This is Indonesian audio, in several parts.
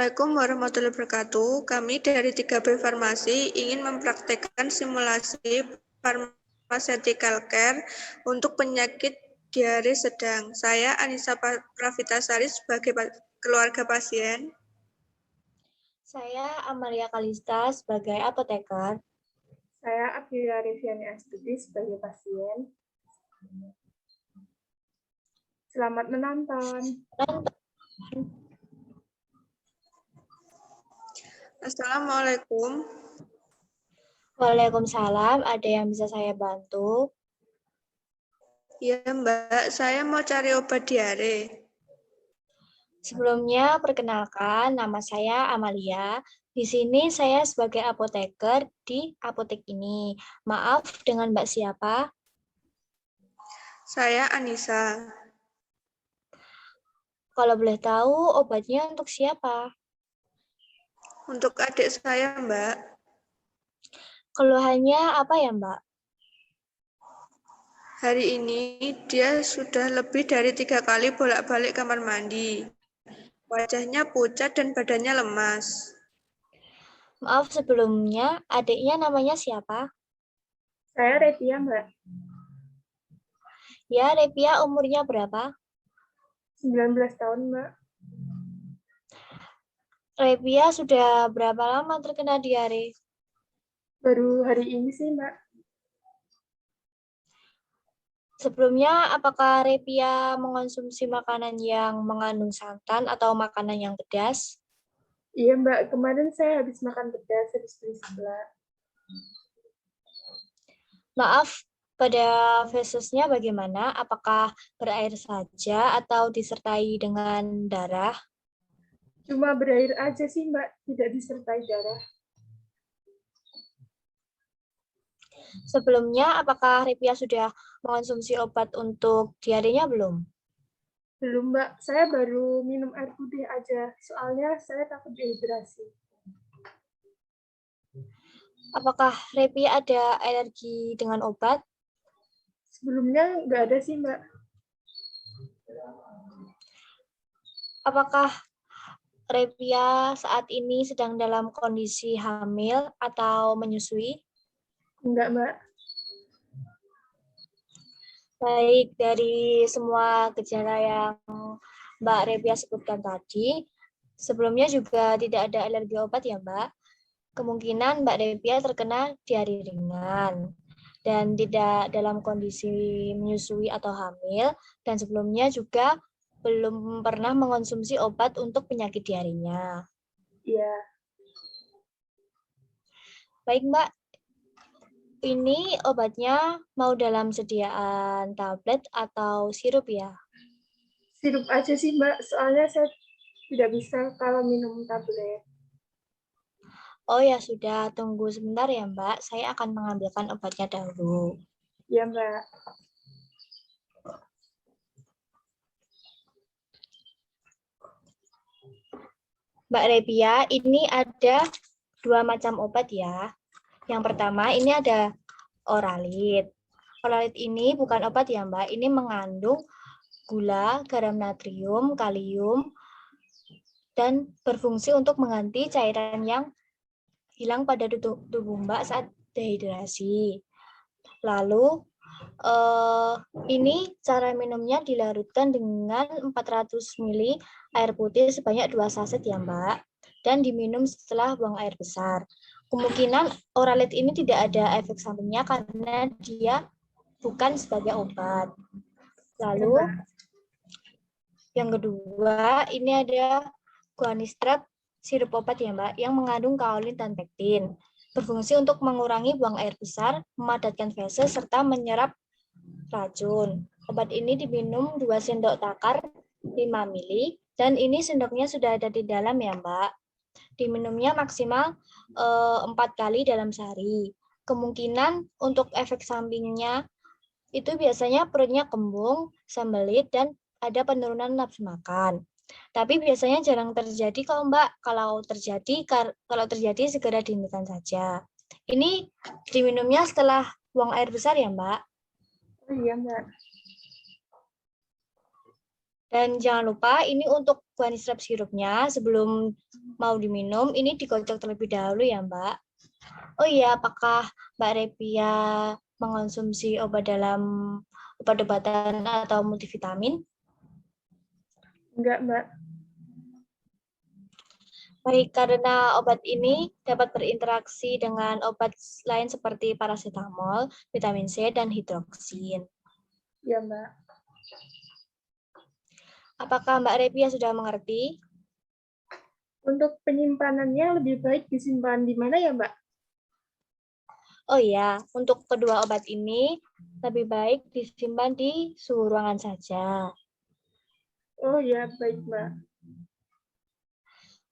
Assalamualaikum warahmatullahi wabarakatuh. Kami dari 3B Farmasi ingin mempraktekkan simulasi pharmaceutical care untuk penyakit diare sedang. Saya Anissa Pravitasari sebagai keluarga pasien. Saya Amalia Kalista sebagai apoteker. Saya Aprilia Reviani Astuti sebagai pasien. Selamat menonton. Assalamualaikum. Waalaikumsalam, ada yang bisa saya bantu? Ya Mbak, saya mau cari obat diare. Sebelumnya, perkenalkan, nama saya Amalia. Di sini saya sebagai apoteker di apotek ini. Maaf, dengan Mbak siapa? Saya Anissa. Kalau boleh tahu, obatnya untuk siapa? Untuk adik saya, Mbak. Keluhannya apa ya, Mbak? Hari ini dia sudah lebih dari 3 kali bolak-balik kamar mandi. Wajahnya pucat dan badannya lemas. Maaf sebelumnya, adiknya namanya siapa? Saya Revia, Mbak. Ya, Revia umurnya berapa? 19 tahun, Mbak. Revia sudah berapa lama terkena diare? Baru hari ini sih, Mbak. Sebelumnya, apakah Revia mengonsumsi makanan yang mengandung santan atau makanan yang pedas? Iya, Mbak. Kemarin saya habis makan pedas, habis beli sebelah. Maaf, pada fesesnya bagaimana? Apakah berair saja atau disertai dengan darah? Cuma berair aja sih, Mbak. Tidak disertai darah. Sebelumnya, apakah Revia sudah mengonsumsi obat untuk diarenya belum? Belum, Mbak. Saya baru minum air putih aja. Soalnya saya takut dehidrasi. Apakah Revia ada alergi dengan obat? Sebelumnya nggak ada sih, Mbak. Apakah Revia saat ini sedang dalam kondisi hamil atau menyusui? Enggak, Mbak. Baik, dari semua gejala yang Mbak Revia sebutkan tadi, sebelumnya juga tidak ada alergi obat ya, Mbak? Kemungkinan Mbak Revia terkena diare ringan dan tidak dalam kondisi menyusui atau hamil, dan sebelumnya juga belum pernah mengonsumsi obat untuk penyakit diarenya. Iya. Baik, Mbak. Ini obatnya mau dalam sediaan tablet atau sirup ya? Sirup aja sih, Mbak. Soalnya saya tidak bisa kalau minum tablet. Oh ya sudah, tunggu sebentar ya Mbak. Saya akan mengambilkan obatnya dahulu. Iya, Mbak. Mbak Revia, ini ada 2 macam obat ya. Yang pertama ini ada Oralit. Oralit ini bukan obat ya Mbak, ini mengandung gula, garam natrium, kalium, dan berfungsi untuk mengganti cairan yang hilang pada tubuh Mbak saat dehidrasi. Lalu ini cara minumnya dilarutkan dengan 400 ml air putih sebanyak 2 saset ya Mbak, dan diminum setelah buang air besar. Kemungkinan Oralit ini tidak ada efek sampingnya karena dia bukan sebagai obat. Lalu yang kedua ini ada Guanistrat sirup obat ya Mbak, yang mengandung kaolin dan pektin. Berfungsi untuk mengurangi buang air besar, memadatkan feses, serta menyerap racun. Obat ini diminum 2 sendok takar 5 ml, dan ini sendoknya sudah ada di dalam ya Mbak. Diminumnya maksimal 4 kali dalam sehari. Kemungkinan untuk efek sampingnya itu biasanya perutnya kembung, sembelit, dan ada penurunan nafsu makan. Tapi biasanya jarang terjadi kok Mbak. Kalau terjadi segera dihentikan saja. Ini diminumnya setelah buang air besar ya Mbak. Oh iya, Mbak. Dan jangan lupa ini untuk guani strep sirupnya sebelum mau diminum ini dikocok terlebih dahulu ya Mbak. Oh iya, apakah Mbak Repia mengonsumsi obat dalam obat-obatan atau multivitamin? Enggak, Mbak. Baik, karena obat ini dapat berinteraksi dengan obat lain seperti paracetamol, vitamin C, dan hidroksin. Ya, Mbak. Apakah Mbak Repia sudah mengerti? Untuk penyimpanannya lebih baik disimpan di mana ya, Mbak? Oh iya, untuk kedua obat ini lebih baik disimpan di suhu ruangan saja. Oh ya, baik, Mbak.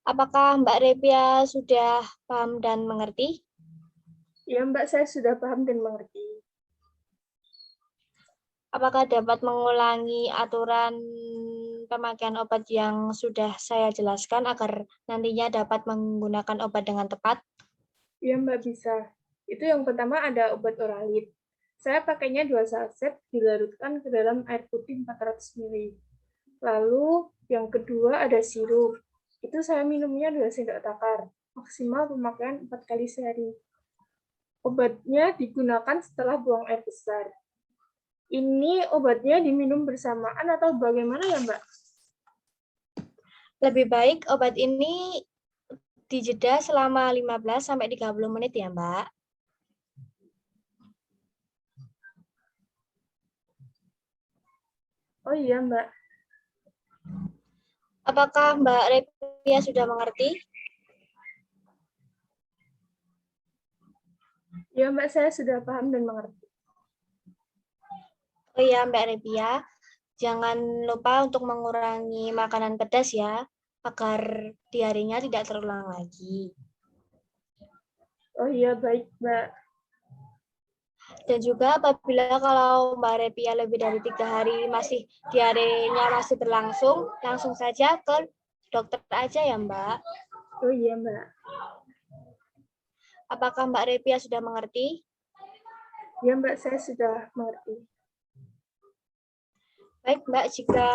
Apakah Mbak Repia sudah paham dan mengerti? Ya, Mbak, saya sudah paham dan mengerti. Apakah dapat mengulangi aturan pemakaian obat yang sudah saya jelaskan agar nantinya dapat menggunakan obat dengan tepat? Ya, Mbak, bisa. Itu yang pertama ada obat oralit. Saya pakainya 2 saset dilarutkan ke dalam air putih 400 ml. Lalu yang kedua ada sirup. Itu saya minumnya 2 sendok takar. Maksimal pemakaian 4 kali sehari. Obatnya digunakan setelah buang air besar. Ini obatnya diminum bersamaan atau bagaimana ya, Mbak? Lebih baik obat ini dijeda selama 15-30 menit ya, Mbak. Oh iya, Mbak. Apakah Mbak Repia sudah mengerti? Ya, Mbak, saya sudah paham dan mengerti. Oh iya, Mbak Repia, jangan lupa untuk mengurangi makanan pedas ya, agar diarenya tidak terulang lagi. Oh iya, baik, Mbak. Dan juga apabila kalau Mbak Repia lebih dari 3 hari masih diarenya masih berlangsung, langsung saja ke dokter aja ya, Mbak. Oh iya, Mbak. Apakah Mbak Repia sudah mengerti? Ya, Mbak, saya sudah mengerti. Baik, Mbak, jika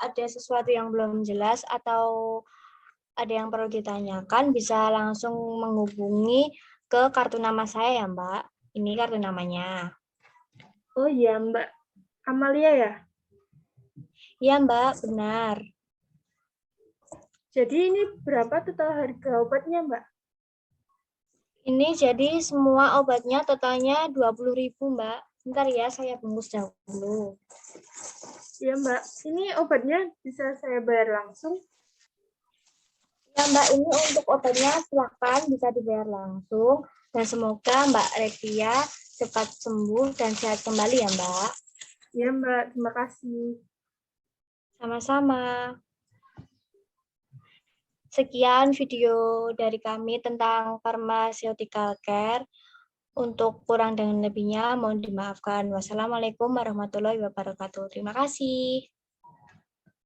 ada sesuatu yang belum jelas atau ada yang perlu ditanyakan, bisa langsung menghubungi ke kartu nama saya ya, Mbak. Ini kartu namanya. Oh iya, Mbak. Amalia ya? Iya, Mbak, benar. Jadi ini berapa total harga obatnya, Mbak? Ini jadi semua obatnya totalnya 20.000, Mbak. Bentar ya, saya bungkus dahulu. Ya, Mbak. Ini obatnya bisa saya bayar langsung? Ya, Mbak, ini untuk obatnya silakan bisa dibayar langsung. Dan semoga Mbak Repia cepat sembuh dan sehat kembali ya, Mbak. Ya, Mbak. Terima kasih. Sama-sama. Sekian video dari kami tentang pharmaceutical care. Untuk kurang dan lebihnya mohon dimaafkan. Wassalamualaikum warahmatullahi wabarakatuh. Terima kasih.